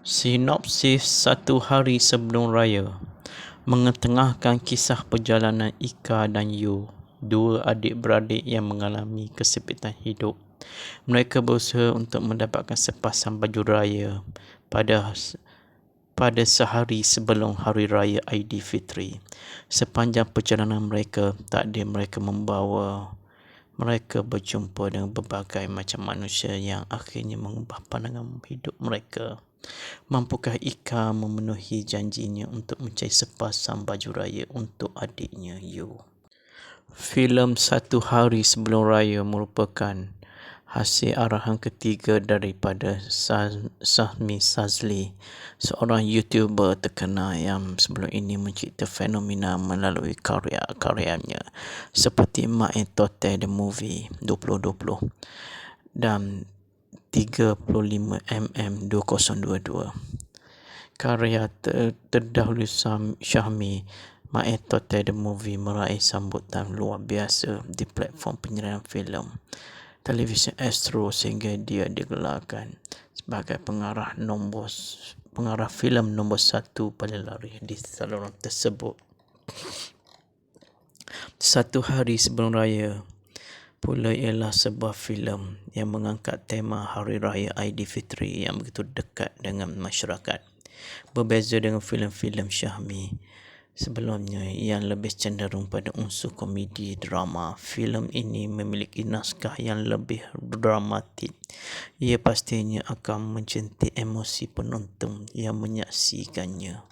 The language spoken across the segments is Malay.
Sinopsis Satu Hari Sebelum Raya mengetengahkan kisah perjalanan Ika dan Yu, dua adik-beradik yang mengalami kesempitan hidup. Mereka berusaha untuk mendapatkan sepasang baju raya pada sehari sebelum Hari Raya Aidilfitri. Sepanjang perjalanan mereka, takdir mereka membawa mereka berjumpa dengan berbagai macam manusia yang akhirnya mengubah pandangan hidup mereka. Mampukah Ika memenuhi janjinya untuk mencari sepasang baju raya untuk adiknya Yu? Filem Satu Hari Sebelum Raya merupakan hasil arahan ketiga daripada Sahmi Sazli, seorang YouTuber terkenal yang sebelum ini mencipta fenomena melalui karya-karyanya seperti Mak Tote The Movie 2020 dan 35mm 2022. Karya terdahulu Syahmi, Mak Tote The Movie meraih sambutan luar biasa di platform penyiaran filem televisyen Astro sehingga dia digelarkan sebagai pengarah filem nombor 1 paling laris di saluran tersebut. Satu Hari Sebelum Raya pula ialah sebuah filem yang mengangkat tema Hari Raya Aidilfitri yang begitu dekat dengan masyarakat. Berbeza dengan filem-filem Syahmi sebelumnya yang lebih cenderung pada unsur komedi drama, filem ini memiliki naskah yang lebih dramatik. Ia pastinya akan mencentik emosi penonton yang menyaksikannya.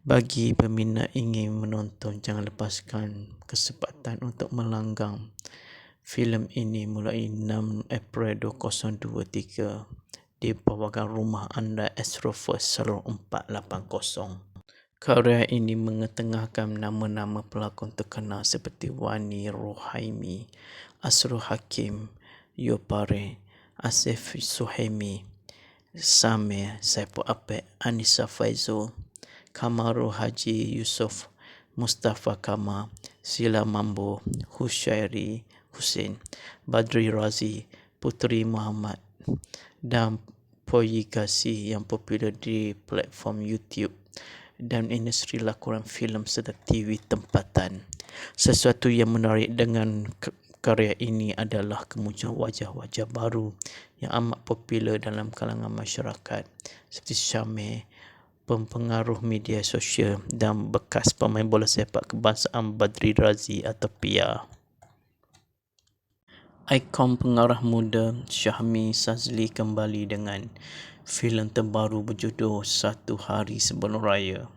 Bagi peminat ingin menonton, jangan lepaskan kesempatan untuk melanggang filem ini mulai 6 April 2023 di bawakan rumah anda Astro First Salon 480. Karya ini mengetengahkan nama-nama pelakon terkenal seperti Wani Rohaimi, Asrul Hakim, Yopare, Asif Suhaimi, Samir, Saipul Apek, Anissa Faizul, Kamarul Haji Yusof, Mustafa Kamal, Sila Mambo, Hushairi Hussein, Badri Razi, Puteri Muhammad dan Poyigasi yang popular di platform YouTube dan industri lakonan filem serta TV tempatan. Sesuatu yang menarik dengan karya ini adalah kemunculan wajah-wajah baru yang amat popular dalam kalangan masyarakat seperti Syamir, pempengaruh media sosial dan bekas pemain bola sepak kebangsaan Badri Razi atau Pia. Ikon pengarah muda Syahmi Sazli kembali dengan filem terbaru berjudul Satu Hari Sebelum Raya.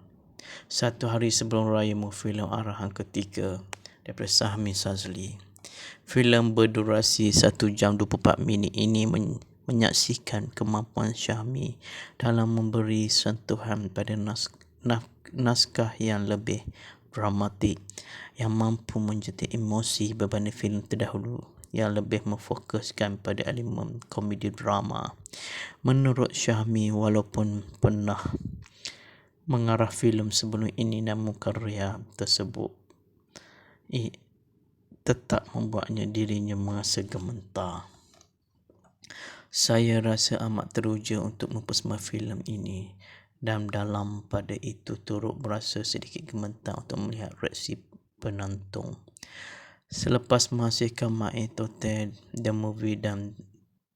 Satu Hari Sebelum Raya filem arahan ketiga daripada Syahmi Sazli. Filem berdurasi 1 jam 24 minit ini menyaksikan kemampuan Syahmi dalam memberi sentuhan pada naskah yang lebih dramatik yang mampu menjentik emosi berbanding filem terdahulu yang lebih memfokuskan pada elemen komedi drama. Menurut Syahmi, walaupun pernah mengarah filem sebelum ini, namun karya tersebut tetap membuatnya dirinya merasa gemetar. Saya rasa amat teruja untuk mempersembahkan filem ini dan dalam pada itu turut berasa sedikit gemetar untuk melihat reaksi penonton. Selepas menghasilkan Mak Tote The Movie dan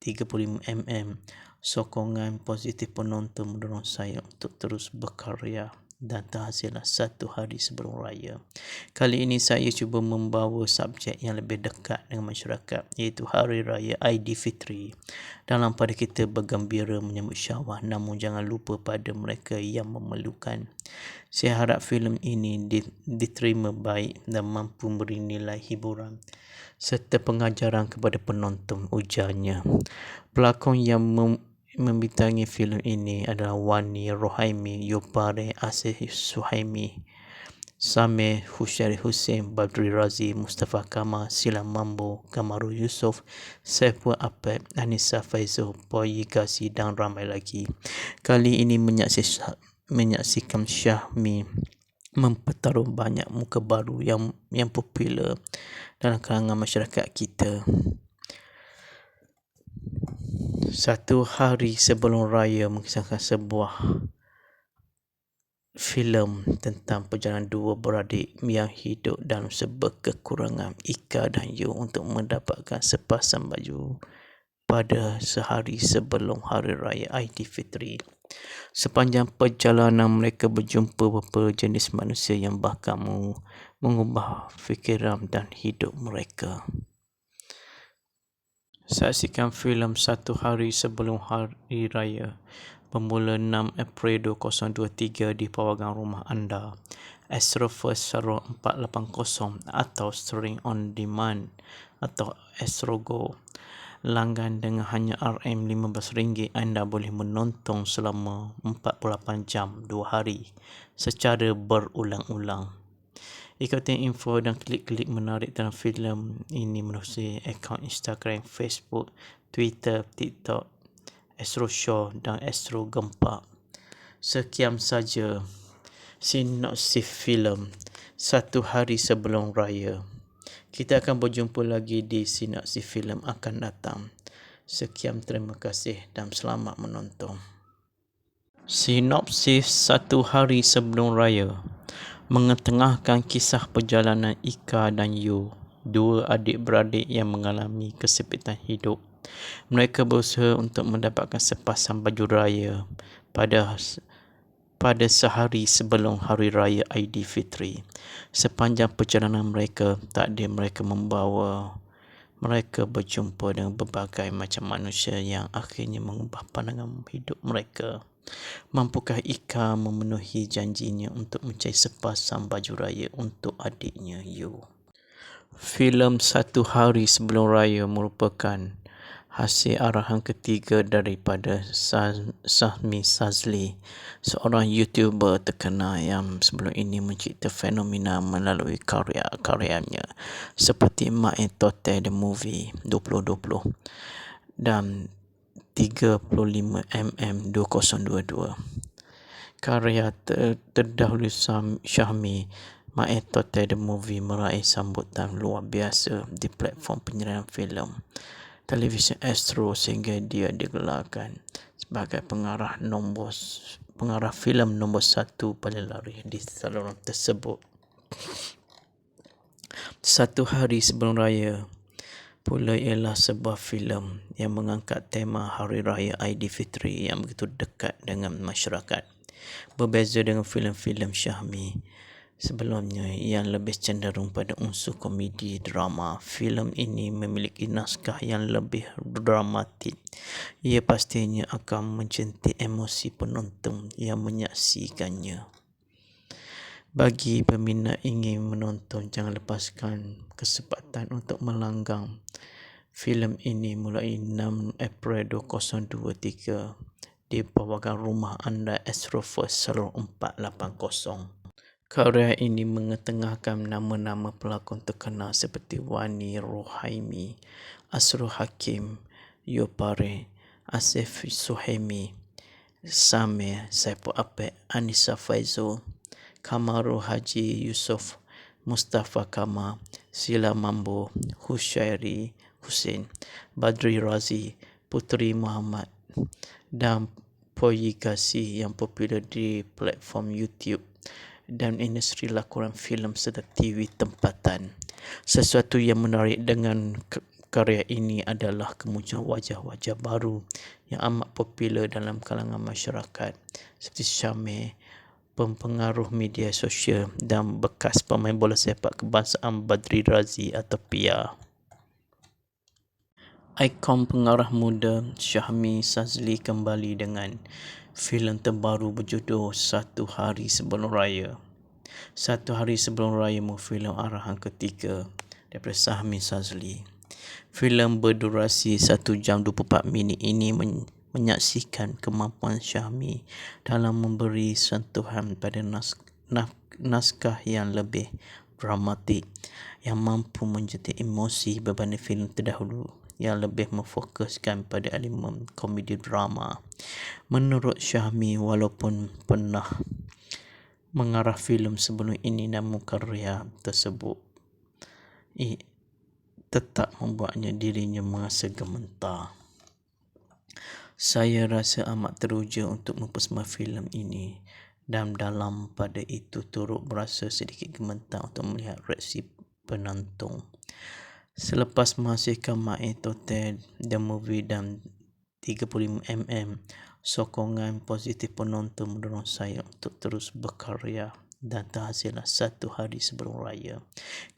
35mm, sokongan positif penonton mendorong saya untuk terus berkarya dan terhasillah Satu Hari Sebelum Raya. Kali ini saya cuba membawa subjek yang lebih dekat dengan masyarakat, iaitu Hari Raya Aidilfitri. Dalam pada kita bergembira menyambut Syawal, namun jangan lupa pada mereka yang memerlukan. Saya harap filem ini diterima baik dan mampu memberi nilai hiburan serta pengajaran kepada penonton, ujarnya. Pelakon yang membintangi filem ini adalah Wani Rohaimi, Yopare, Asif Suhaimi, Samir, Hushairi Hussein, Badri Razi, Mustafa Kamal, Sila Mambo, Kamarul Yusof, Saipul Apek, Anissa Faizul, Poyigasi dan ramai lagi. Kali ini menyaksikan Syahmi mempertaruh banyak muka baru yang popular dalam kalangan masyarakat kita. Satu hari sebelum raya mengisahkan sebuah filem tentang perjalanan dua beradik yang hidup dalam sebuah kekurangan, Ika dan Yu, untuk mendapatkan sepasang baju pada sehari sebelum Hari Raya Aidilfitri. Sepanjang perjalanan mereka berjumpa beberapa jenis manusia yang bahkan mengubah fikiran dan hidup mereka. Saksikan filem Satu Hari Sebelum Hari Raya bermula 6 April 2023 di pawagam rumah anda, Astrofirst Sarawak 480 atau streaming on demand atau Astrogo. Langgan dengan hanya RM15 anda boleh menonton selama 48 jam 2 hari secara berulang-ulang. Ikuti info dan klik-klik menarik dalam filem ini melalui akaun Instagram, Facebook, Twitter, TikTok, Astro Show dan Astro Gempak. Sekian saja sinopsis filem Satu Hari Sebelum Raya. Kita akan berjumpa lagi di sinopsis filem akan datang. Sekian, terima kasih dan selamat menonton. Sinopsis Satu Hari Sebelum Raya mengetengahkan kisah perjalanan Ika dan Yu, dua adik-beradik yang mengalami kesempitan hidup. Mereka berusaha untuk mendapatkan sepasang baju raya pada sehari sebelum Hari Raya Aidilfitri. Sepanjang perjalanan mereka, takdir mereka membawa mereka berjumpa dengan berbagai macam manusia yang akhirnya mengubah pandangan hidup mereka. Mampukah Ika memenuhi janjinya untuk mencari sepasang baju raya untuk adiknya Yu? Filem Satu Hari Sebelum Raya merupakan hasil arahan ketiga daripada Sahmi Sazli, seorang YouTuber terkenal yang sebelum ini mencipta fenomena melalui karya-karyanya seperti My Tote The Movie 2020 dan 35mm 2022. Karya terdahulu Syahmi, My Tote The Movie, meraih sambutan luar biasa di platform penyiaran filem televisyen Astro sehingga dia digelarkan sebagai pengarah filem nombor 1 paling laris di saluran tersebut. Satu Hari Sebelum Raya pula ialah sebuah filem yang mengangkat tema Hari Raya Aidilfitri yang begitu dekat dengan masyarakat. Berbeza dengan filem-filem Syahmi sebelumnya yang lebih cenderung pada unsur komedi drama, filem ini memiliki naskah yang lebih dramatik. Ia pastinya akan mencentik emosi penonton yang menyaksikannya. Bagi peminat ingin menonton, jangan lepaskan kesempatan untuk melanggang filem ini mulai 6 April 2023 di pawagam rumah anda, Astrofirst Sarawak 480. Karya ini mengetengahkan nama-nama pelakon terkenal seperti Wani Rohaimi, Asrul Hakim, Yopare, Asif Suhaimi, Samir Saipul Apek, Anissa Faizul, Kamarul Haji Yusof, Mustafa Kamal, Sila Mambo, Hushairi Hussein, Badri Razi, Putri Muhammad dan Poyigasi yang popular di platform YouTube dan industri lakonan filem serta TV tempatan. Sesuatu yang menarik dengan karya ini adalah kemunculan wajah-wajah baru yang amat popular dalam kalangan masyarakat seperti Syamir, pempengaruh media sosial, dan bekas pemain bola sepak kebangsaan Badri Razi atau Pia. Ikon pengarah muda Syahmi Sazli kembali dengan filem terbaru berjudul Satu Hari Sebelum Raya. Satu Hari Sebelum Raya filem arahan ketiga daripada Syahmi Sazli. Filem berdurasi 1 jam 24 minit ini menyaksikan kemampuan Syahmi dalam memberi sentuhan pada naskah yang lebih dramatik yang mampu menjentik emosi berbanding filem terdahulu yang lebih memfokuskan pada elemen komedi drama. Menurut Syahmi, walaupun pernah mengarah filem sebelum ini, namun karya tersebut tetap membuatnya dirinya merasa gemetar. Saya rasa amat teruja untuk mempersembahkan filem ini dan dalam pada itu turut berasa sedikit gemetar untuk melihat reaksi penonton. Selepas menghasilkan Mae Tote The Movie dan 35mm, sokongan positif penonton mendorong saya untuk terus berkarya dan terhasillah satu hari sebelum raya.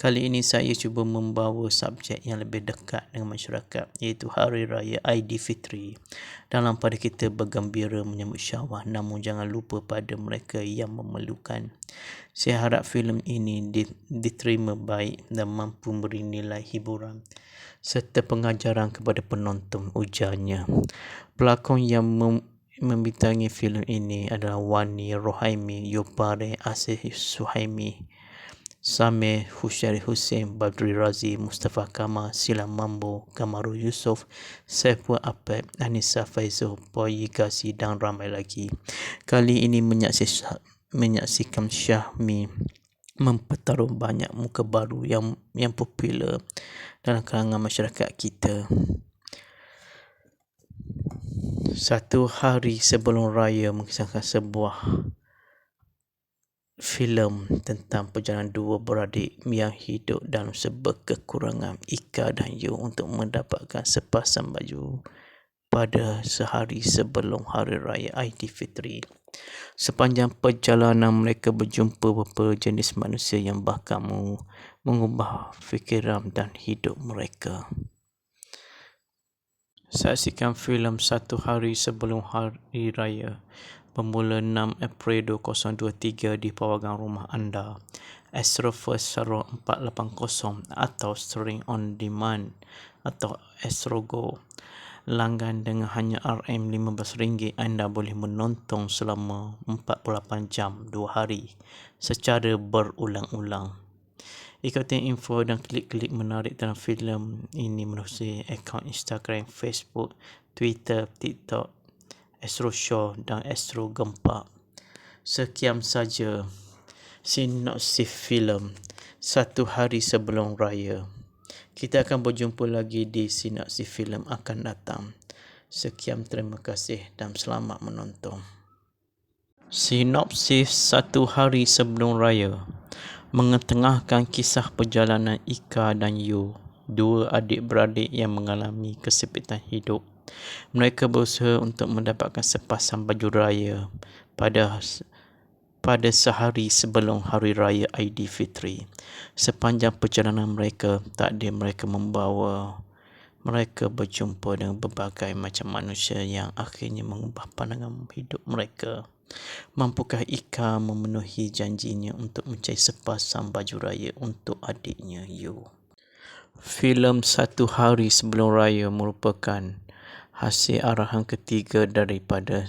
Kali ini saya cuba membawa subjek yang lebih dekat dengan masyarakat, iaitu Hari Raya Aidilfitri. Dalam pada kita bergembira menyambut Syawal, namun jangan lupa pada mereka yang memerlukan. Saya harap filem ini diterima baik dan mampu memberi nilai hiburan serta pengajaran kepada penonton, ujarnya. Pelakon yang membintangi filem ini adalah Wani Rohaimi, Yopare, Asif Suhaimi, Samir Husyari Hussein, Badri Razi, Mustafa Kamal, Sila Mambo, Kamaru Yusof, Saiful Apep, Anissa Faizul, Boy Gazi dan ramai lagi. Kali ini menyaksikan Syahmi mempertaruh banyak muka baru yang popular dalam kalangan masyarakat kita. Satu hari sebelum raya mengisahkan sebuah filem tentang perjalanan dua beradik yang hidup dalam serba kekurangan, Ika dan Yu, untuk mendapatkan sepasang baju pada sehari sebelum Hari Raya Aidilfitri. Sepanjang perjalanan mereka berjumpa beberapa jenis manusia yang bahkan mengubah fikiran dan hidup mereka. Saksikan filem Satu Hari Sebelum Hari Raya bermula 6 April 2023 di pawagam rumah anda, Astro First Salon 480 atau stream on demand atau Astro Go. Langgan dengan hanya RM15, anda boleh menonton selama 48 jam 2 hari secara berulang-ulang. Ikuti info dan klik-klik menarik dalam filem ini melalui akaun Instagram, Facebook, Twitter, TikTok, Astro Show dan Astro Gempak. Sekian saja sinopsis filem Satu Hari Sebelum Raya. Kita akan berjumpa lagi di sinopsis filem akan datang. Sekian, terima kasih dan selamat menonton. Sinopsis Satu Hari Sebelum Raya mengetengahkan kisah perjalanan Ika dan Yu, dua adik-beradik yang mengalami kesempitan hidup. Mereka berusaha untuk mendapatkan sepasang baju raya pada sehari sebelum Hari Raya Aidilfitri. Sepanjang perjalanan mereka, takdir mereka membawa mereka berjumpa dengan berbagai macam manusia yang akhirnya mengubah pandangan hidup mereka. Mampukah Ika memenuhi janjinya untuk mencari sepasang baju raya untuk adiknya Yu? Filem Satu Hari Sebelum Raya merupakan hasil arahan ketiga daripada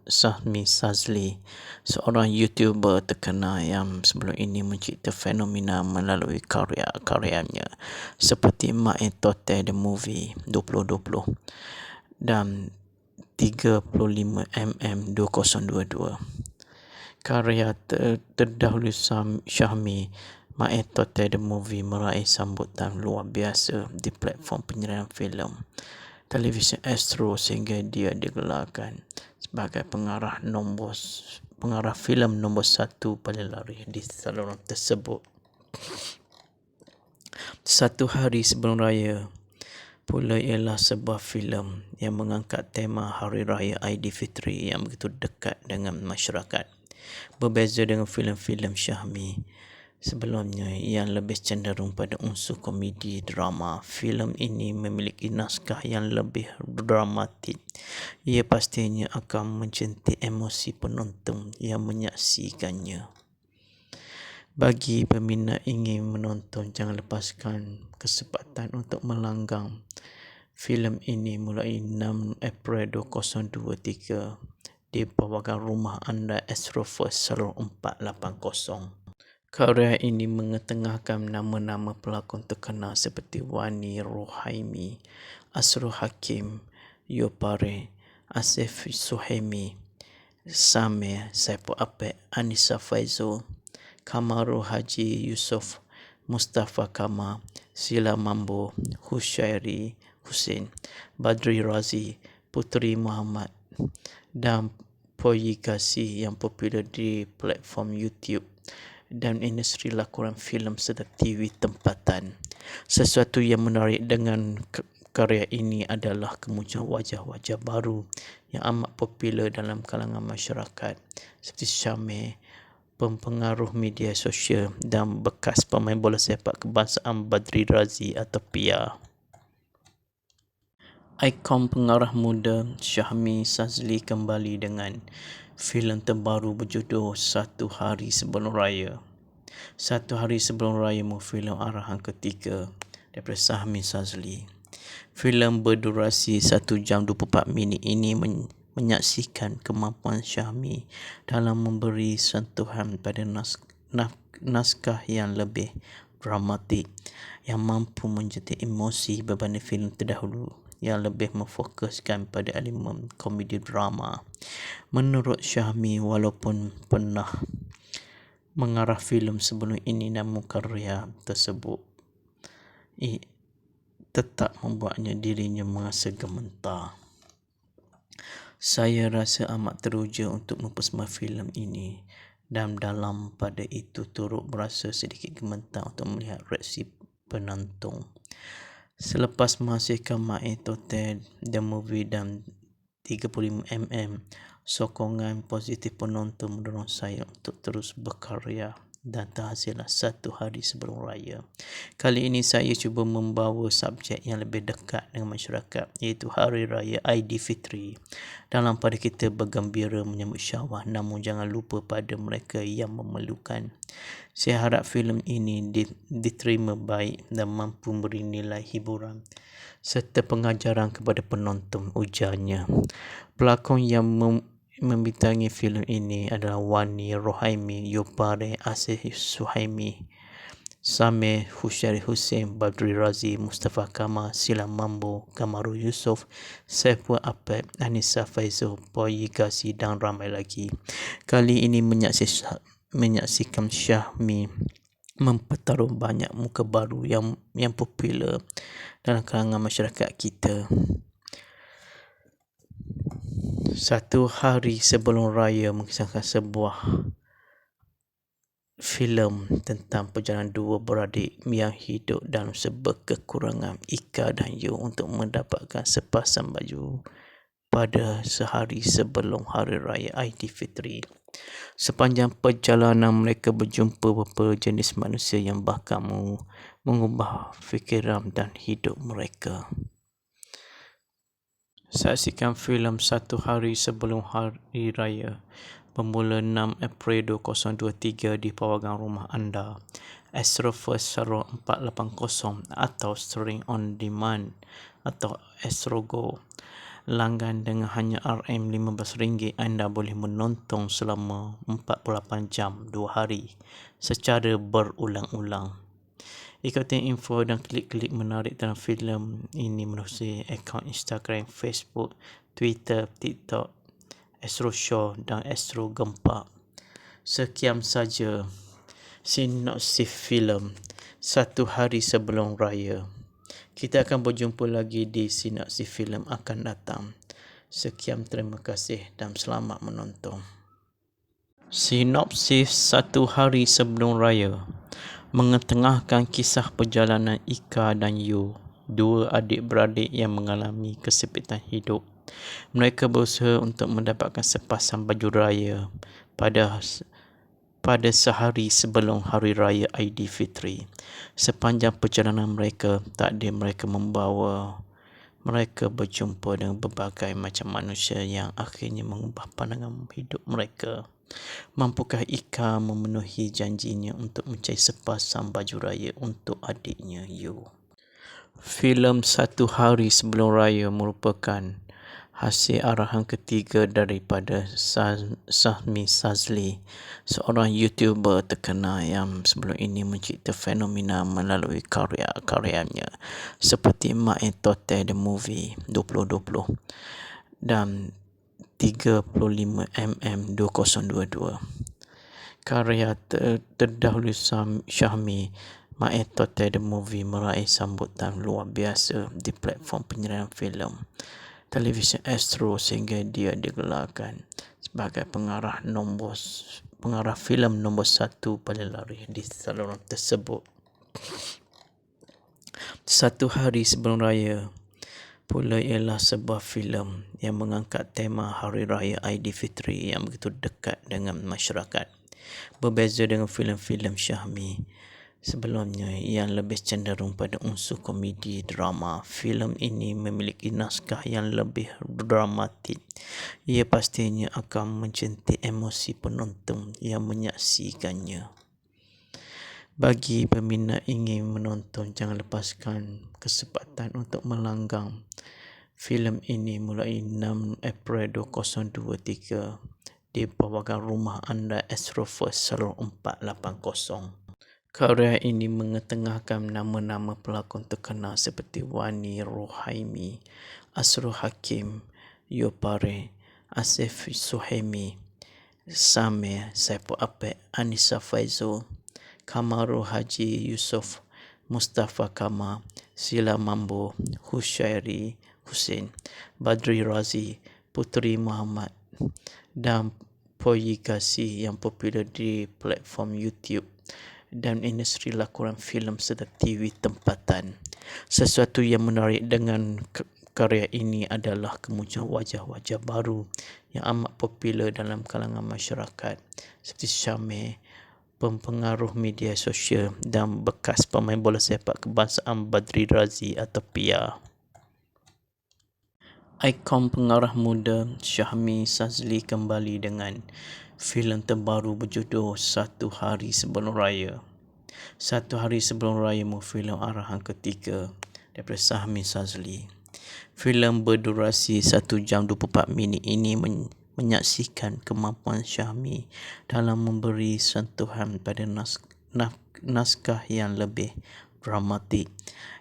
Sahmi Sazli, seorang YouTuber terkenal yang sebelum ini mencipta fenomena melalui karya-karyanya seperti Mae Tote The Movie 2020 dan 35mm 2022. Karya terdahulu Syahmi, Mae Tote The Movie, meraih sambutan luar biasa di platform penyiaran filem televisyen Astro sehingga dia digelarkan sebagai pengarah filem nombor 1 paling laris di saluran tersebut. Satu Hari Sebelum Raya pula ialah sebuah filem yang mengangkat tema Hari Raya Aidilfitri yang begitu dekat dengan masyarakat. Berbeza dengan filem-filem Syahmi sebelumnya yang lebih cenderung pada unsur komedi drama, filem ini memiliki naskah yang lebih dramatik. Ia pastinya akan mencentik emosi penonton yang menyaksikannya. Bagi peminat ingin menonton, jangan lepaskan kesempatan untuk melanggang filem ini mulai 6 April 2023 di pawagam rumah anda, Astro First Salon 480. Karya ini mengetengahkan nama-nama pelakon terkenal seperti Wani Rohaimi, Asrul Hakim, Yopare, Asif Suhaimi, Samir, Saiful Apep, Anissa Faizul, Kamaru Haji Yusof, Mustafa Kamal, Sila Mambo, Husyari Hussein, Badri Razi, Puteri Muhammad dan Poyi Kasih yang popular di platform YouTube dan industri lakonan filem serta TV tempatan. Sesuatu yang menarik dengan karya ini adalah kemunculan wajah-wajah baru yang amat popular dalam kalangan masyarakat seperti Syamir, pempengaruh media sosial dan bekas pemain bola sepak kebangsaan Badri Razi atau Pia. Ikon pengarah muda Syahmi Sazli kembali dengan filem terbaru berjudul Satu Hari Sebelum Raya. Satu Hari Sebelum Raya filem arahan ketiga daripada Syahmi Sazli. Filem berdurasi 1 jam 24 minit ini menyaksikan kemampuan Syahmi dalam memberi sentuhan pada naskah yang lebih dramatik yang mampu menjadi emosi berbanding filem terdahulu yang lebih memfokuskan pada elemen komedi drama. Menurut Syahmi, walaupun pernah mengarah filem sebelum ini, namun karya tersebut tetap membuatnya dirinya merasa gemetar. Saya rasa amat teruja untuk mempersembahkan filem ini dan dalam pada itu turut berasa sedikit gemetar untuk melihat reaksi penonton. Selepas menghasilkan Mae Tote The Movie dan 35mm, sokongan positif penonton mendorong saya untuk terus berkarya dan terhasillah Satu Hari Sebelum Raya. Kali ini saya cuba membawa subjek yang lebih dekat dengan masyarakat, iaitu Hari Raya Aidilfitri. Dalam pada kita bergembira menyambut Syawal, namun jangan lupa pada mereka yang memerlukan. Saya harap filem ini diterima baik dan mampu memberi nilai hiburan serta pengajaran kepada penonton, ujarnya. Pelakon yang membintangi filem ini adalah Wani Rohaimi, Yopare, Asif Suhaimi, Samir Husyari Hussein, Badri Razi, Mustafa Kamal, Sila Mambo, Kamaru Yusof, Saiful Apep, Anissa Faizul, Poyi Kasih dan ramai lagi. Kali ini menyaksikan Syahmi mempertaruh banyak muka baru yang popular dalam kalangan masyarakat kita. Satu Hari Sebelum Raya mengisahkan sebuah filem tentang perjalanan dua beradik yang hidup dalam serba kekurangan, Ika dan Yu, untuk mendapatkan sepasang baju pada sehari sebelum Hari Raya Aidilfitri. Sepanjang perjalanan mereka berjumpa beberapa jenis manusia yang bahkan mengubah fikiran dan hidup mereka. Saksikan filem Satu Hari Sebelum Hari Raya bermula 6 April 2023 di pawagam rumah anda, Astrofirst Sarawak 480 atau stream on demand atau Astrogo. Langgan dengan hanya RM15, anda boleh menonton selama 48 jam 2 hari secara berulang-ulang. Ikuti info dan klik-klik menarik dalam filem ini melalui akaun Instagram, Facebook, Twitter, TikTok, Astro Show dan Astro Gempak. Sekian saja sinopsis filem Satu Hari Sebelum Raya. Kita akan berjumpa lagi di sinopsis filem akan datang. Sekian, terima kasih dan selamat menonton. Sinopsis Satu Hari Sebelum Raya mengetengahkan kisah perjalanan Ika dan Yu, dua adik-beradik yang mengalami kesempitan hidup. Mereka berusaha untuk mendapatkan sepasang baju raya pada sehari sebelum Hari Raya Aidilfitri. Sepanjang perjalanan mereka, takdir mereka membawa mereka berjumpa dengan berbagai macam manusia yang akhirnya mengubah pandangan hidup mereka. Mampukah Ika memenuhi janjinya untuk mencari sepasang baju raya untuk adiknya Yu? Filem Satu Hari Sebelum Raya merupakan hasil arahan ketiga daripada Syahmi Sazli, seorang YouTuber terkenal yang sebelum ini mencipta fenomena melalui karya-karyanya seperti Mae Tote The Movie 2020 dan 35mm 2022. Karya terdahulu Syahmi, Mae Tote The Movie, meraih sambutan luar biasa di platform penyerahan filem televisyen Astro sehingga dia digelarkan sebagai pengarah filem nombor 1 paling laris di saluran tersebut. Satu hari sebelum raya pula ialah sebuah filem yang mengangkat tema Hari Raya Aidilfitri yang begitu dekat dengan masyarakat. Berbeza dengan filem-filem Syahmi sebelumnya yang lebih cenderung pada unsur komedi drama, filem ini memiliki naskah yang lebih dramatik. Ia pastinya akan mencentik emosi penonton yang menyaksikannya. Bagi peminat ingin menonton, jangan lepaskan kesempatan untuk melanggang filem ini mulai 6 April 2023 di pawagam rumah anda Astro First Salon 480. Karya ini mengetengahkan nama-nama pelakon terkenal seperti Wani Rohaimi, Asrul Hakim, Yopare, Asif Suhaimi, Samir Saipul Apek, Anissa Faizul, Kamarul Haji Yusof, Mustafa Kamal, Sila Mambo, Hushairi Hussein, Badri Razi, Putri Muhammad dan Poyigasi yang popular di platform YouTube dan industri lakonan filem serta TV tempatan. Sesuatu yang menarik dengan karya ini adalah kemunculan wajah-wajah baru yang amat popular dalam kalangan masyarakat seperti Syamir, pempengaruh media sosial dan bekas pemain bola sepak kebangsaan Badri Razi atau Pia. Ikon pengarah muda Syahmi Shazali kembali dengan filem terbaru berjudul Satu Hari Sebelum Raya. Satu Hari Sebelum Raya filem arahan ketiga daripada Syahmi Shazali. Filem berdurasi 1 jam 24 minit ini menyaksikan kemampuan Syahmi dalam memberi sentuhan pada naskah yang lebih dramatik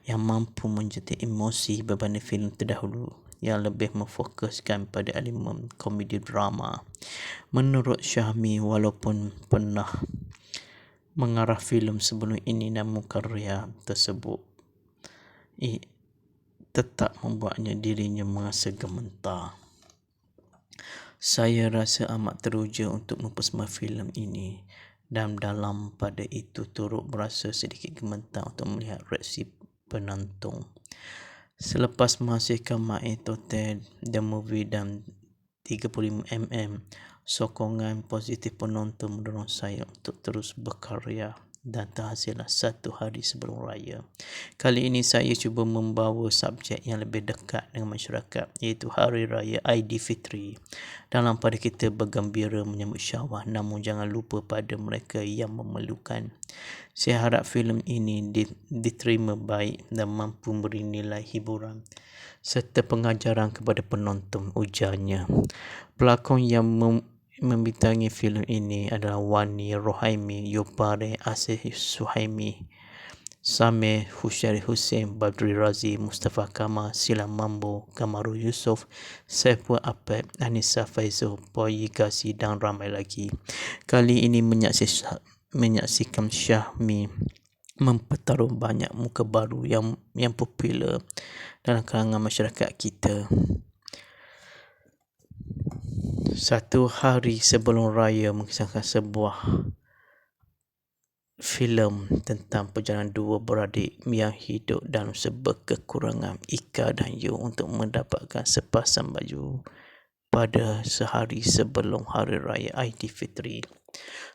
yang mampu menjentik emosi berbanding filem terdahulu yang lebih memfokuskan pada elemen komedi drama. Menurut Syahmi, walaupun pernah mengarah filem sebelum ini, namun karya tersebut tetap membuatnya dirinya merasa gemetar. Saya rasa amat teruja untuk mempersembahkan filem ini dan dalam pada itu turut berasa sedikit gemetar untuk melihat reaksi penonton. Selepas menghasilkan My Total The Movie dan 35mm, sokongan positif penonton mendorong saya untuk terus berkarya dan terhasillah Satu Hari Sebelum Raya. Kali ini saya cuba membawa subjek yang lebih dekat dengan masyarakat, iaitu Hari Raya Aidilfitri. Dalam pada kita bergembira menyambut Syawal, namun jangan lupa pada mereka yang memerlukan. Saya harap filem ini diterima baik dan mampu memberi nilai hiburan serta pengajaran kepada penonton, ujarnya. Pelakon yang membintangi filem ini adalah Wani Rohaimi, Yopare, Asif Suhaimi, Samir, Hushairi Hussein, Badri Razi, Mustafa Kamal, Sila Mambo, Kamarul Yusof, Saipul Apek, Anissa Faizul, Poyigasi dan ramai lagi. Kali ini menyaksikan Syahmi mempertaruh banyak muka baru yang popular dalam kalangan masyarakat kita. Satu Hari Sebelum Raya mengisahkan sebuah filem tentang perjalanan dua beradik yang hidup dalam serba kekurangan, Ika dan Yu, untuk mendapatkan sepasang baju pada sehari sebelum Hari Raya Aidilfitri.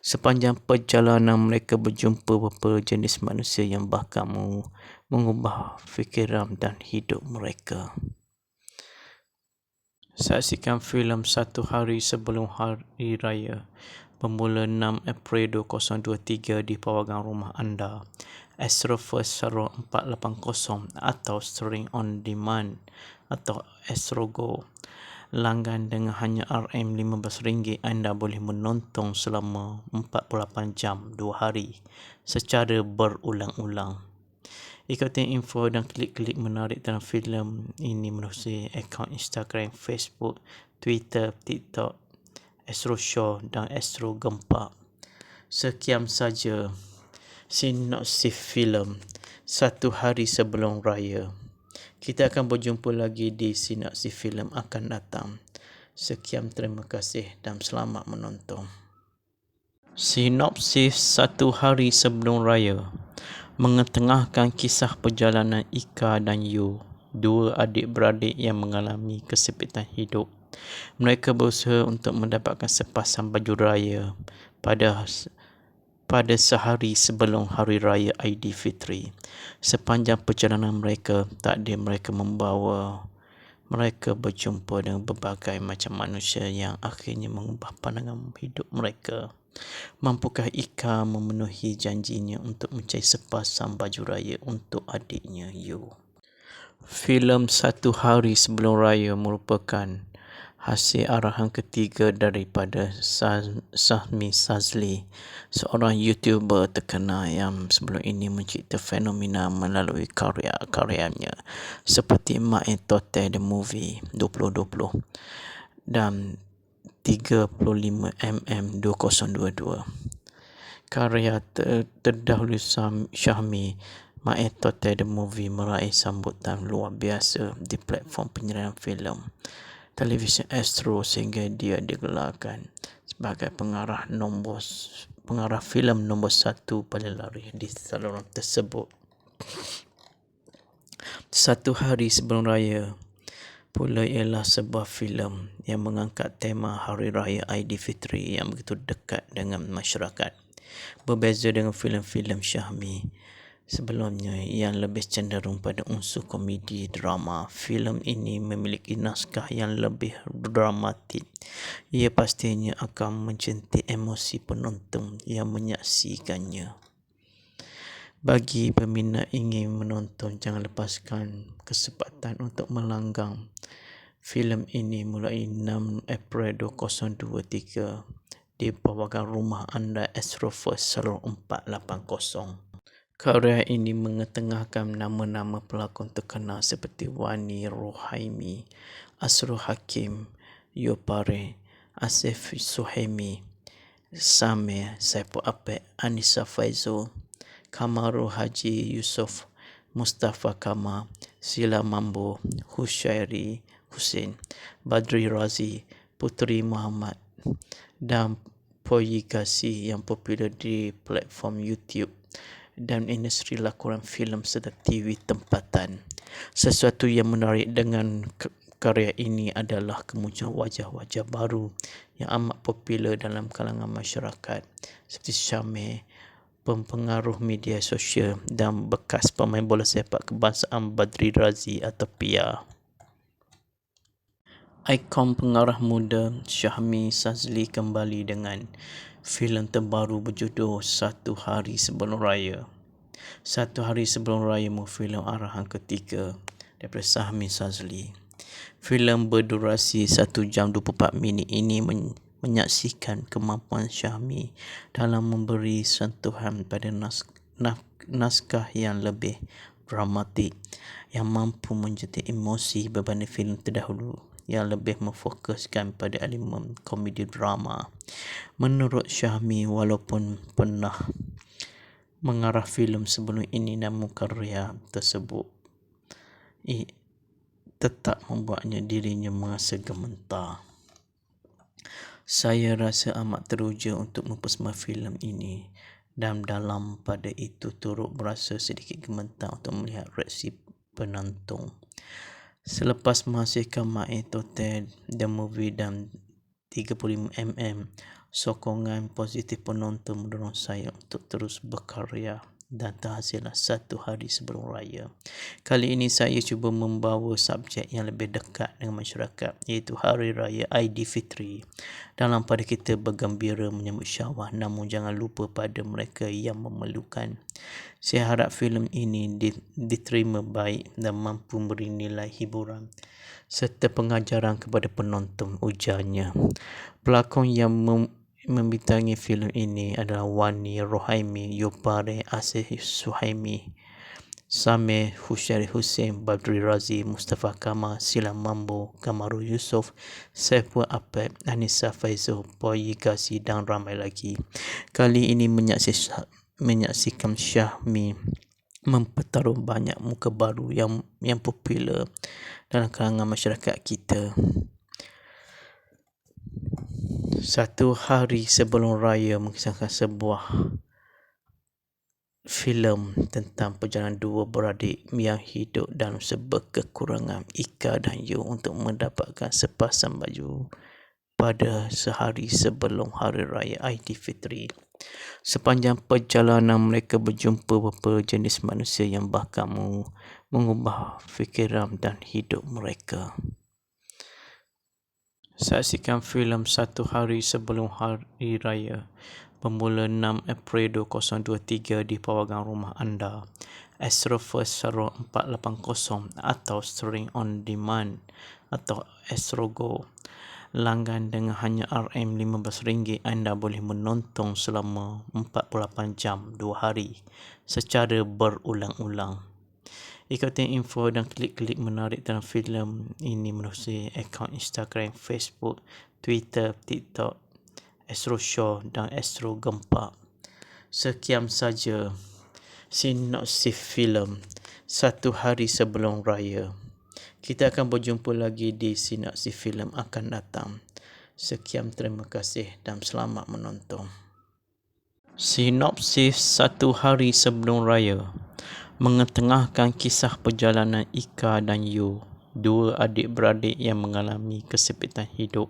Sepanjang perjalanan mereka berjumpa beberapa jenis manusia yang bahkan mengubah fikiran dan hidup mereka. Saksikan filem Satu Hari Sebelum Hari Raya bermula 6 April 2023 di pawagam rumah anda Astro First Salon 480 atau stream on demand atau Astro Go. Langgan dengan hanya RM15 anda boleh menonton selama 48 jam 2 hari secara berulang-ulang. Ikuti info dan klik-klik menarik dalam filem ini melalui akaun Instagram, Facebook, Twitter, TikTok, Astro Show dan Astro Gempak. Sekian saja sinopsis filem Satu Hari Sebelum Raya. Kita akan berjumpa lagi di sinopsis filem akan datang. Sekian, terima kasih dan selamat menonton. Sinopsis Satu Hari Sebelum Raya mengetengahkan kisah perjalanan Ika dan Yu, dua adik-beradik yang mengalami kesempitan hidup. Mereka berusaha untuk mendapatkan sepasang baju raya pada sehari sebelum Hari Raya Aidilfitri. Sepanjang perjalanan mereka, takdir mereka membawa mereka berjumpa dengan berbagai macam manusia yang akhirnya mengubah pandangan hidup mereka. Mampukah Ika memenuhi janjinya untuk mencari sepasang baju raya untuk adiknya Yu? Filem Satu Hari Sebelum Raya merupakan hasil arahan ketiga daripada Sahmi Sazli, seorang YouTuber terkenal yang sebelum ini mencipta fenomena melalui karya-karyanya seperti Mak Tote The Movie 2020 dan 35mm 2022. Karya terdahulu Syahmi, Mak Tote The Movie meraih sambutan luar biasa di platform penyerahan filem televisyen Astro sehingga dia digelarkan sebagai pengarah filem nombor 1 paling laris di saluran tersebut. Satu Hari Sebelum Raya pula ialah sebuah filem yang mengangkat tema Hari Raya Aidilfitri yang begitu dekat dengan masyarakat. Berbeza dengan filem-filem Syahmi sebelumnya yang lebih cenderung pada unsur komedi drama, filem ini memiliki naskah yang lebih dramatik. Ia pastinya akan mencentik emosi penonton yang menyaksikannya. Bagi peminat ingin menonton, jangan lepaskan kesempatan untuk melanggang filem ini mulai 6 April 2023 di bawakan rumah anda Astro First Salon 480. Karya ini mengetengahkan nama-nama pelakon terkenal seperti Wani Rohaimi, Asrul Hakim, Yopare, Asif Suhaimi, Samir Saipul Apek, Anissa Faizul, Kamaru Haji Yusof, Mustafa Kamal, Sila Mambo, Hushairi Hussein, Badri Razi, Putri Muhammad dan Poyigasi yang popular di platform YouTube dan industri lakonan filem serta TV tempatan. Sesuatu yang menarik dengan karya ini adalah kemunculan wajah-wajah baru yang amat popular dalam kalangan masyarakat seperti Syamir, pempengaruh media sosial dan bekas pemain bola sepak kebangsaan Badri Razi atau Pia. Ikon pengarah muda Syahmi Sazli kembali dengan filem terbaru berjudul Satu Hari Sebelum Raya. Satu Hari Sebelum Raya filem arahan ketiga daripada Syahmi Sazli. Filem berdurasi 1 jam 24 minit ini menyaksikan kemampuan Syahmi dalam memberi sentuhan pada naskah yang lebih dramatik yang mampu menjentik emosi berbanding filem terdahulu yang lebih memfokuskan pada elemen komedi drama. Menurut Syahmi, walaupun pernah mengarah filem sebelum ini, namun karya tersebut tetap membuatnya dirinya merasa gemetar. Saya rasa amat teruja untuk mempersembahkan filem ini dan dalam pada itu turut berasa sedikit gemetar untuk melihat reaksi penonton. Selepas menghasilkan Mak Tote The Movie dan 35mm, sokongan positif penonton mendorong saya untuk terus berkarya dan terhasillah Satu Hari Sebelum Raya. Kali ini saya cuba membawa subjek yang lebih dekat dengan masyarakat, iaitu Hari Raya Aidilfitri. Dalam pada kita bergembira menyambut Syawal, namun jangan lupa pada mereka yang memerlukan. Saya harap filem ini diterima baik dan mampu memberi nilai hiburan serta pengajaran kepada penonton, ujarnya. Pelakon yang membintangi filem ini adalah Wani Rohaimi, Yopare, Asif Suhaimi, Samir, Hushairi Hussein, Badri Razi, Mustafa Kamal, Sila Mambo, Kamaru Yusof, Saipul Apek, Anissa Faizul, Poyigasi dan ramai lagi. Kali ini menyaksikan Syahmi mempertaruh banyak muka baru yang popular dalam kalangan masyarakat kita. Satu hari sebelum raya mengisahkan sebuah filem tentang perjalanan dua beradik yang hidup dalam serba kekurangan, Ika dan Yu, untuk mendapatkan sepasang baju pada sehari sebelum Hari Raya Aidilfitri. Sepanjang perjalanan mereka berjumpa beberapa jenis manusia yang bahkan mengubah fikiran dan hidup mereka. Saksikan filem Satu Hari Sebelum Hari Raya bermula 6 April 2023 di pawagan rumah anda, Astrofirst Salon 480 atau streaming on demand atau Astrogo. Langgan dengan hanya RM15 anda boleh menonton selama 48 jam 2 hari secara berulang-ulang. Ikuti info dan klik-klik menarik dalam filem ini melalui akaun Instagram, Facebook, Twitter, TikTok, Astro Show dan Astro Gempak. Sekian saja sinopsis filem Satu Hari Sebelum Raya. Kita akan berjumpa lagi di sinopsis filem akan datang. Sekian, terima kasih dan selamat menonton. Sinopsis Satu Hari Sebelum Raya mengetengahkan kisah perjalanan Ika dan Yu, dua adik-beradik yang mengalami kesempitan hidup.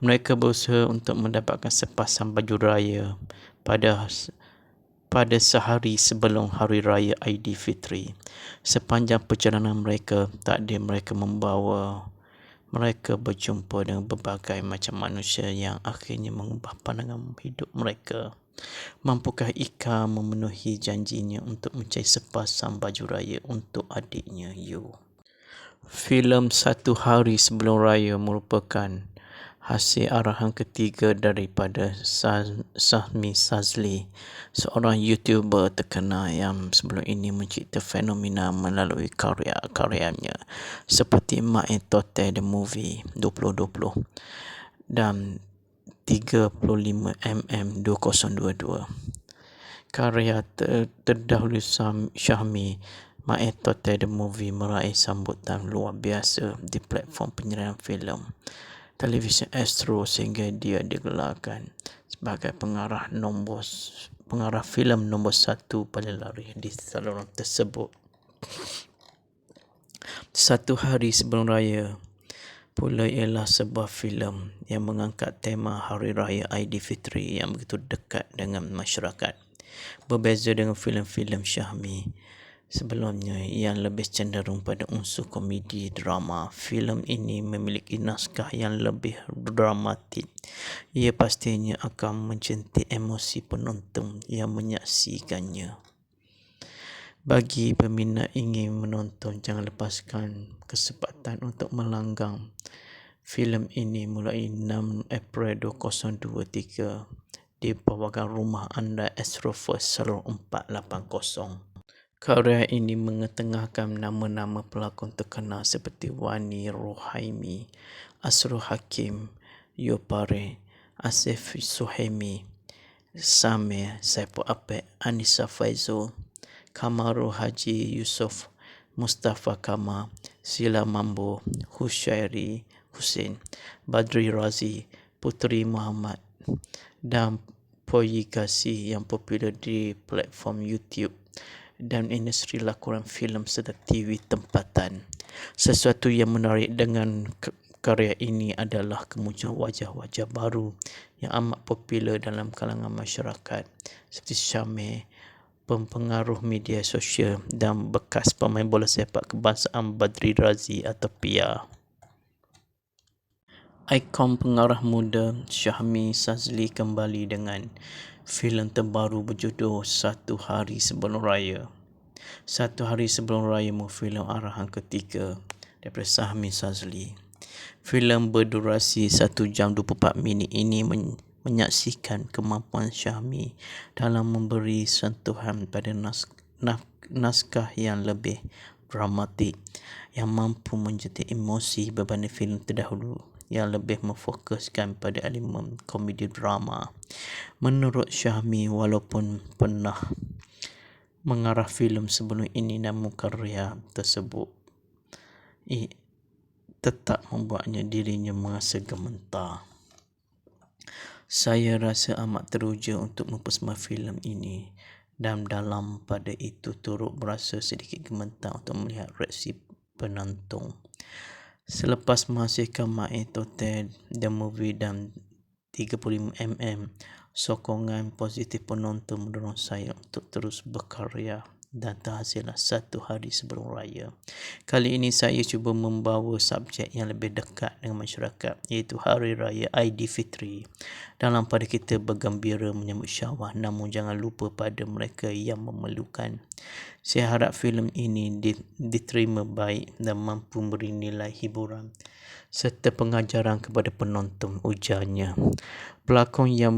Mereka berusaha untuk mendapatkan sepasang baju raya pada sehari sebelum Hari Raya Aidilfitri. Sepanjang perjalanan mereka, takdir mereka membawa mereka berjumpa dengan berbagai macam manusia yang akhirnya mengubah pandangan hidup mereka. Mampukah Ika memenuhi janjinya untuk mencari sepasang baju raya untuk adiknya Yu? Filem Satu Hari Sebelum Raya merupakan hasil arahan ketiga daripada Sahmi Sazli, seorang YouTuber terkenal yang sebelum ini mencipta fenomena melalui karya-karyanya seperti Mak Tote The Movie 2020 dan 35mm 2022. Karya terdahulu Syahmi, Mak Tote The Movie, meraih sambutan luar biasa di platform penyerahan filem televisyen Astro sehingga dia digelarkan sebagai pengarah filem nombor 1 paling laris di saluran tersebut. Satu Hari Sebelum Raya pula ialah sebuah filem yang mengangkat tema Hari Raya Aidilfitri yang begitu dekat dengan masyarakat. Berbeza dengan filem-filem Syahmi sebelumnya yang lebih cenderung pada unsur komedi drama, filem ini memiliki naskah yang lebih dramatik. Ia pastinya akan mencentik emosi penonton yang menyaksikannya. Bagi peminat ingin menonton, jangan lepaskan kesempatan untuk melanggang filem ini mulai 6 April 2023 di pawagan rumah anda, Astrofirst Salon 480. Karya ini mengetengahkan nama-nama pelakon terkenal seperti Wani Rohaimi, Asro Hakim, Yopare, Asif Suhaimi, Samir Saipul Apek, Anissa Faizul, Kamaru Haji Yusof, Mustafa Kamal, Sila Mambo, Hushairi Hussein, Badri Razi, Putri Muhammad dan Poyigasi yang popular di platform YouTube dan industri lakonan filem serta TV tempatan. Sesuatu yang menarik dengan karya ini adalah kemunculan wajah-wajah baru yang amat popular dalam kalangan masyarakat seperti Syamir, pempengaruh media sosial dan bekas pemain bola sepak kebangsaan Badri Razi atau Pia. Ikon pengarah muda Syahmi Sazli kembali dengan filem terbaru berjudul Satu Hari Sebelum Raya. Satu Hari Sebelum Raya filem arahan ketiga daripada Syahmi Sazli. Filem berdurasi 1 jam 24 minit ini menyaksikan kemampuan Syahmi dalam memberi sentuhan pada naskah yang lebih dramatik yang mampu menjentik emosi berbanding filem terdahulu yang lebih memfokuskan pada elemen komedi drama. Menurut Syahmi, walaupun pernah mengarah filem sebelum ini, namun karya tersebut tetap membuatnya dirinya merasa gemetar. Saya rasa amat teruja untuk mempersembahkan filem ini, dan dalam pada itu turut berasa sedikit gemetar untuk melihat reaksi penonton. Selepas menghasilkan Mae Tote The Movie dan 35mm, sokongan positif penonton mendorong saya untuk terus berkarya, dan terhasillah satu hari sebelum raya. Kali ini saya cuba membawa subjek yang lebih dekat dengan masyarakat, iaitu Hari Raya Aidilfitri. Dalam pada kita bergembira menyambut Syawal, namun jangan lupa pada mereka yang memerlukan. Saya harap filem ini diterima baik dan mampu memberi nilai hiburan serta pengajaran kepada penonton, ujarnya. Pelakon yang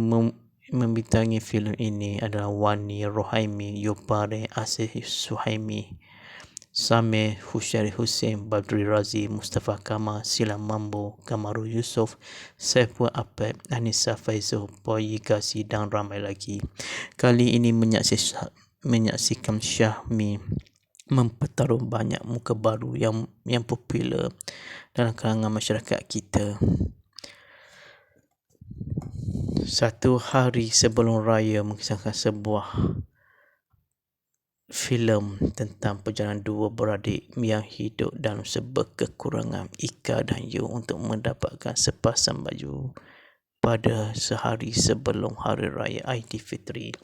membintangi filem ini adalah Wani Rohaimi, Yopare, Asif Suhaimi, Samir Husyari Hussein, Badri Razi, Mustafa Kamal, Sila Mambo, Kamaru Yusof, Saiful Apep, Anissa Faizul, Boyi Gazi dan ramai lagi. Kali ini menyaksikan Syahmi mempertaruh banyak muka baru yang popular dalam kalangan masyarakat kita. Satu hari sebelum raya mengisahkan sebuah filem tentang perjalanan dua beradik yang hidup dalam sebuah kekurangan, Ika dan Yu, untuk mendapatkan sepasang baju pada sehari sebelum Hari Raya Aidilfitri.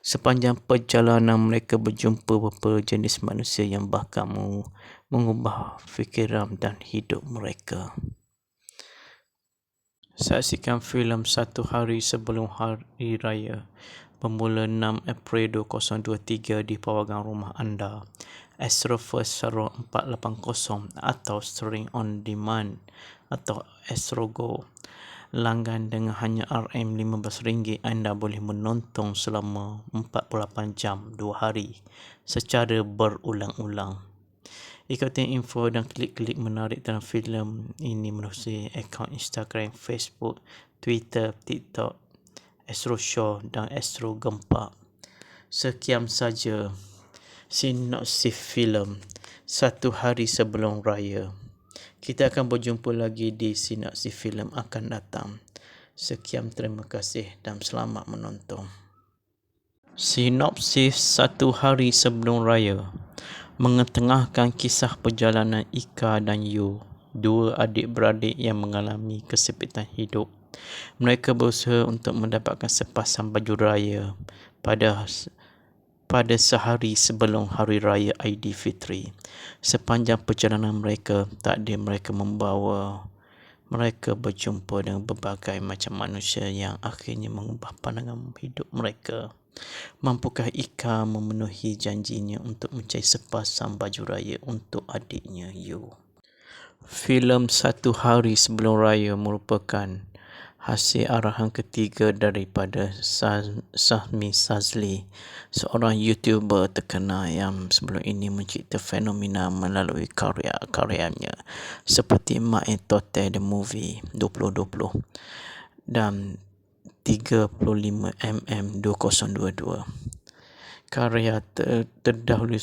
Sepanjang perjalanan mereka berjumpa beberapa jenis manusia yang bahkan mengubah fikiran dan hidup mereka. Saksikan filem Satu Hari Sebelum Hari Raya bermula 6 April 2023 di pawagan rumah anda, Astrofirst Salon 480 atau streaming on demand atau Astrogo. Langgan dengan hanya RM15, anda boleh menonton selama 48 jam 2 hari secara berulang-ulang. Ikuti info dan klik-klik menarik dalam filem ini melalui akaun Instagram, Facebook, Twitter, TikTok, Astro Show dan Astro Gempak. Sekian saja sinopsis filem Satu Hari Sebelum Raya. Kita akan berjumpa lagi di sinopsis filem akan datang. Sekian, terima kasih dan selamat menonton. Sinopsis Satu Hari Sebelum Raya mengetengahkan kisah perjalanan Ika dan Yu, dua adik-beradik yang mengalami kesempitan hidup. Mereka berusaha untuk mendapatkan sepasang baju raya pada sehari sebelum Hari Raya Aidilfitri. Sepanjang perjalanan mereka, takdir mereka membawa mereka berjumpa dengan berbagai macam manusia yang akhirnya mengubah pandangan hidup mereka. Mampukah Ika memenuhi janjinya untuk mencari sepasang baju raya untuk adiknya Yu? Filem Satu Hari Sebelum Raya merupakan hasil arahan ketiga daripada Sahmi Sazli, seorang YouTuber terkenal yang sebelum ini mencipta fenomena melalui karya-karyanya seperti Mae Tote The Movie 2020 dan 35mm 2022. Karya terdahulu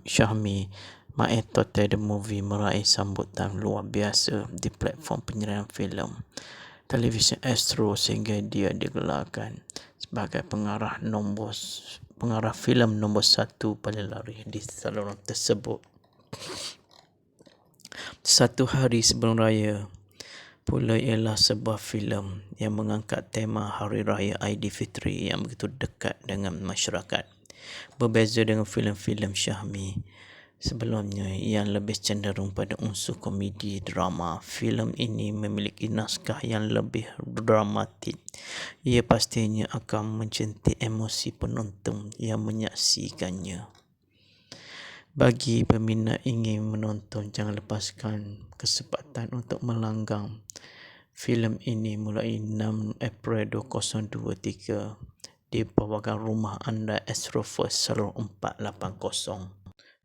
Syahmi, Mae Tote The Movie, meraih sambutan luar biasa di platform penyiaran filem televisyen Astro sehingga dia digelarkan sebagai pengarah filem nombor 1 paling laris di saluran tersebut. Satu Hari Sebelum Raya pula ialah sebuah filem yang mengangkat tema Hari Raya Aidilfitri yang begitu dekat dengan masyarakat. Berbeza dengan filem-filem Syahmi sebelumnya yang lebih cenderung pada unsur komedi drama, filem ini memiliki naskah yang lebih dramatik. Ia pastinya akan mencentik emosi penonton yang menyaksikannya. Bagi peminat ingin menonton, jangan lepaskan kesempatan untuk melanggang filem ini mulai 6 April 2023 di pawagan rumah anda, Astrofirst Salon 480.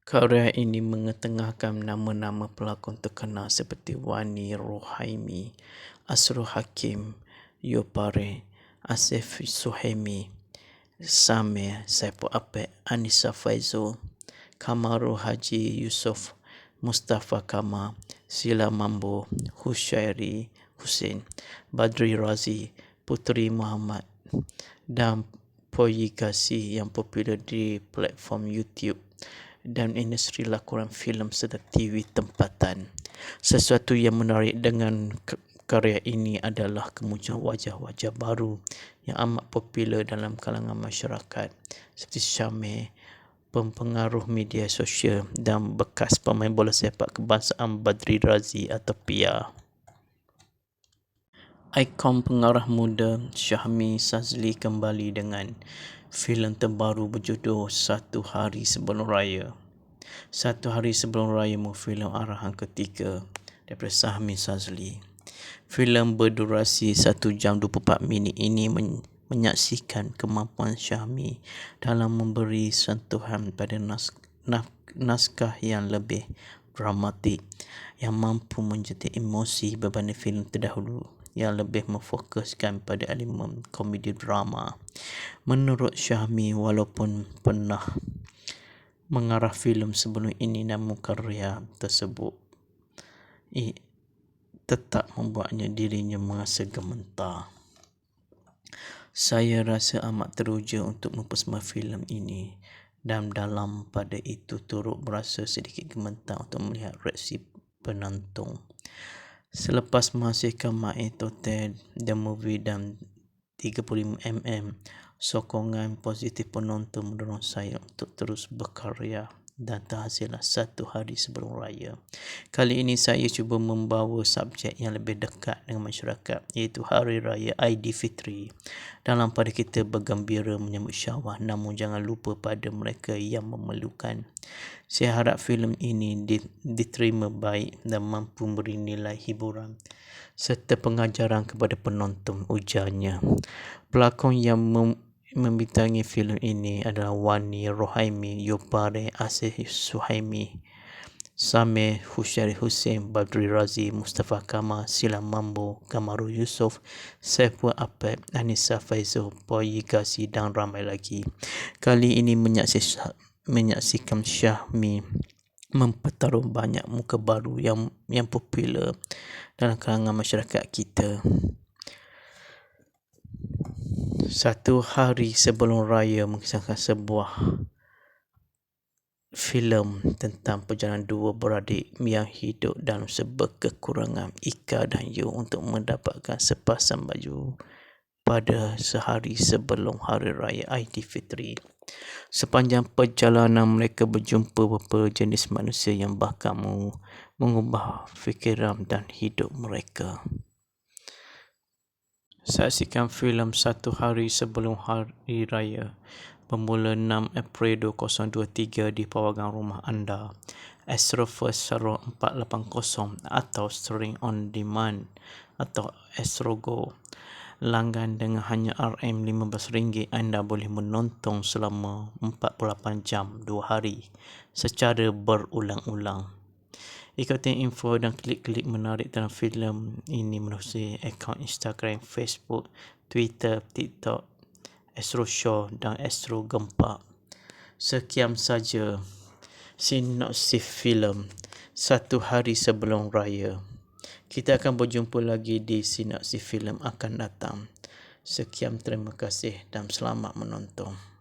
Karya ini mengetengahkan nama-nama pelakon terkenal seperti Wani Rohaimi, Asro Hakim, Yopare, Asif Suhaimi, Samir Saipul Apek, Anissa Faizul, Kamaru Haji Yusof, Mustafa Kamal, Sila Mambo, Hushairi Hussein, Badri Razi, Puteri Muhammad dan Poyigasi yang popular di platform YouTube dan industri lakonan filem serta TV tempatan. Sesuatu yang menarik dengan karya ini adalah kemunculan wajah-wajah baru yang amat popular dalam kalangan masyarakat seperti Syamir, pempengaruh media sosial dan bekas pemain bola sepak kebangsaan Badri Razi atau Pia. Ikon pengarah muda Syahmi Sazli kembali dengan filem terbaru berjudul Satu Hari Sebelum Raya. Satu Hari Sebelum Raya filem arahan ketiga daripada Syahmi Sazli. Filem berdurasi 1 jam 24 minit ini menyaksikan kemampuan Syahmi dalam memberi sentuhan pada naskah yang lebih dramatik yang mampu menjadi emosi berbanding filem terdahulu yang lebih memfokuskan pada elemen komedi drama. Menurut Syahmi, walaupun pernah mengarah filem sebelum ini, namun karya tersebut tetap membuatnya dirinya merasa gemetar. Saya rasa amat teruja untuk mempersembahkan filem ini dan dalam pada itu turut berasa sedikit gemetar untuk melihat reaksi penonton. Selepas menghasilkan My Total The Movie dan 35mm, sokongan positif penonton mendorong saya untuk terus berkarya dan terhasillah Satu Hari Sebelum Raya. Kali ini saya cuba membawa subjek yang lebih dekat dengan masyarakat, iaitu Hari Raya Aidilfitri. Dalam pada kita bergembira menyambut Syawal, namun jangan lupa pada mereka yang memerlukan. Saya harap filem ini diterima baik dan mampu memberi nilai hiburan serta pengajaran kepada penonton, ujarnya. Pelakon yang membintangi filem ini adalah Wani Rohaimi, Yopare Asih Suhaimi, Samir, Hushairi Hussein, Badri Razi, Mustafa Kamal, Sila Mambo, Kamaru Yusof, Saipul Apek, Anissa Faizul, Poyigasi dan ramai lagi. Kali ini menyaksikan Syahmi mempertaruh banyak muka baru yang popular dalam kalangan masyarakat kita. Satu Hari Sebelum Raya mengisahkan sebuah filem tentang perjalanan dua beradik yang hidup dalam sebuah kekurangan Ika dan Yu untuk mendapatkan sepasang baju pada sehari sebelum Hari Raya Aidilfitri. Sepanjang perjalanan mereka berjumpa beberapa jenis manusia yang bahkan mengubah fikiran dan hidup mereka. Saksikan filem Satu Hari Sebelum Hari Raya bermula 6 April 2023 di pawagan rumah anda, Astro First Sarawak 480 atau streaming on demand atau Astro Go. Langgan dengan hanya RM15, anda boleh menonton selama 48 jam 2 hari secara berulang-ulang. Ikuti info dan klik-klik menarik dalam filem ini melalui akaun Instagram, Facebook, Twitter, TikTok, Astro Show dan Astro Gempak. Sekian saja sinopsis filem Satu Hari Sebelum Raya. Kita akan berjumpa lagi di sinopsis filem akan datang. Sekian, terima kasih dan selamat menonton.